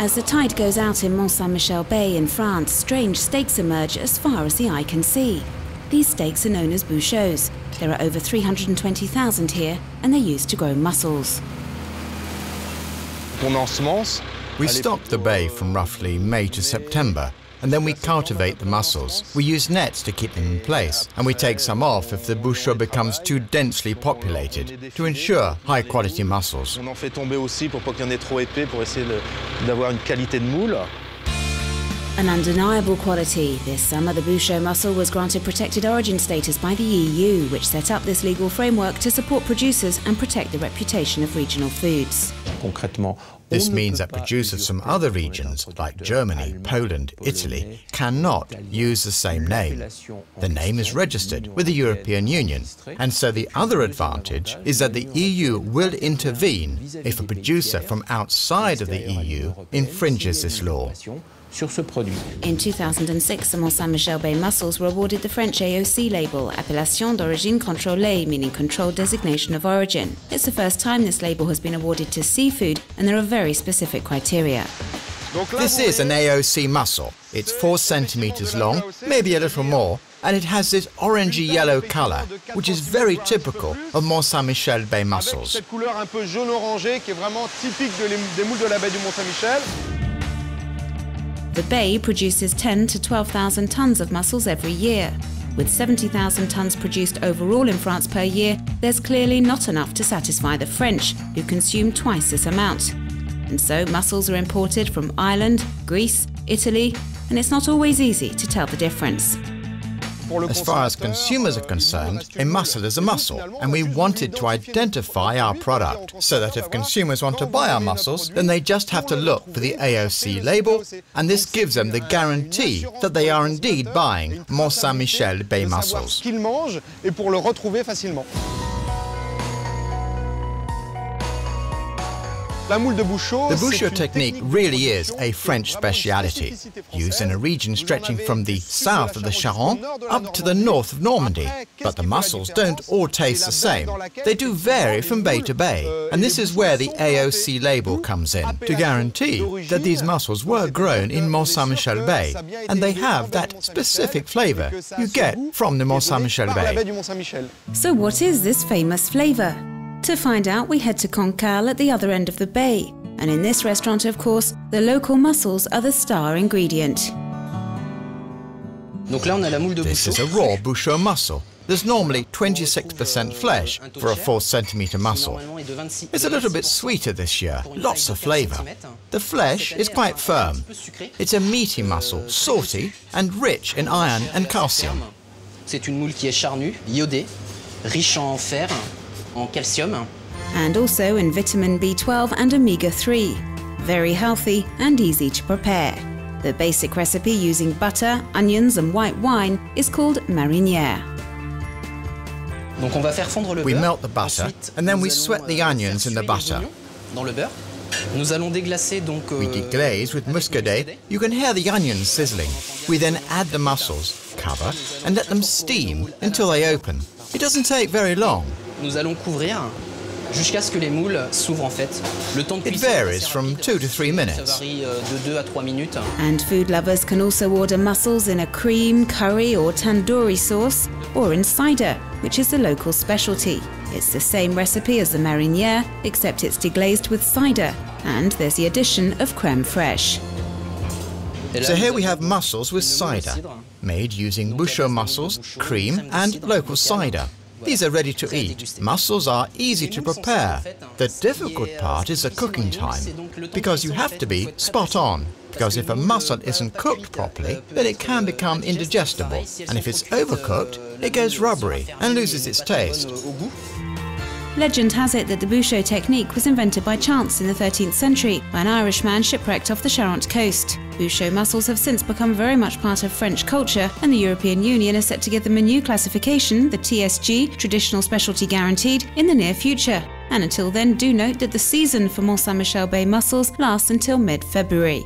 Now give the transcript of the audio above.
As the tide goes out in Mont Saint-Michel Bay in France, strange steaks emerge as far as the eye can see. These steaks are known as Bouchots. There are over 320,000 here, and they're used to grow mussels. We stock the bay from roughly May to September, and then we cultivate the mussels. We use nets to keep them in place, and we take some off if the Bouchot becomes too densely populated to ensure high-quality mussels. An undeniable quality. This summer, the Bouchot mussel was granted protected origin status by the EU, which set up this legal framework to support producers and protect the reputation of regional foods. This means that producers from other regions, like Germany, Poland, Italy, cannot use the same name. The name is registered with the European Union, and so the other advantage is that the EU will intervene if a producer from outside of the EU infringes this law. In 2006, the Mont Saint-Michel Bay mussels were awarded the French AOC label, Appellation d'origine contrôlée, meaning controlled designation of origin. It's the first time this label has been awarded to seafood, and there are very specific criteria. This is an AOC mussel. It's 4 centimeters long, maybe a little more, and it has this orangey-yellow color, which is very typical of Mont Saint-Michel Bay mussels. The bay produces 10 to 12,000 tonnes of mussels every year. With 70,000 tonnes produced overall in France per year, there's clearly not enough to satisfy the French, who consume twice this amount. And so mussels are imported from Ireland, Greece, Italy, and it's not always easy to tell the difference. As far as consumers are concerned, a mussel is a mussel, and we wanted to identify our product so that if consumers want to buy our mussels, then they just have to look for the AOC label, and this gives them the guarantee that they are indeed buying Mont Saint-Michel Bay mussels. The Bouchot technique really is a French speciality, used in a region stretching from the south of the Charente up to the north of Normandy. But the mussels don't all taste the same. They do vary from bay to bay, and this is where the AOC label comes in, to guarantee that these mussels were grown in Mont Saint-Michel Bay, and they have that specific flavour you get from the Mont Saint-Michel Bay. So what is this famous flavour? To find out, we head to Cancale at the other end of the bay. And in this restaurant, of course, the local mussels are the star ingredient. This is a raw Bouchot mussel. There's normally 26% flesh for a 4-centimeter mussel. It's a little bit sweeter this year, lots of flavour. The flesh is quite firm. It's a meaty mussel, salty and rich in iron and calcium. C'est une moule qui est charnue, iodée, riche en fer, en calcium. And also in vitamin B12 and omega-3. Very healthy and easy to prepare. The basic recipe using butter, onions and white wine is called marinière. We melt the butter and then we sweat the onions in the butter. We deglaze with muscadet. You can hear the onions sizzling. We then add the mussels, cover, and let them steam until they open. It doesn't take very long. It varies from 2 to 3 minutes. And food lovers can also order mussels in a cream, curry or tandoori sauce, or in cider, which is the local specialty. It's the same recipe as the marinière, except it's deglazed with cider, and there's the addition of crème fraîche. So here we have mussels with cider, made using Bouchot mussels, cream and local cider. These are ready to eat. Mussels are easy to prepare. The difficult part is the cooking time, because you have to be spot on. Because if a mussel isn't cooked properly, then it can become indigestible. And if it's overcooked, it goes rubbery and loses its taste. Legend has it that the Bouchot technique was invented by chance in the 13th century by an Irishman shipwrecked off the Charente coast. Bouchot mussels have since become very much part of French culture, and the European Union is set to give them a new classification, the TSG, Traditional Specialty Guaranteed, in the near future. And until then, do note that the season for Mont Saint-Michel Bay mussels lasts until mid-February.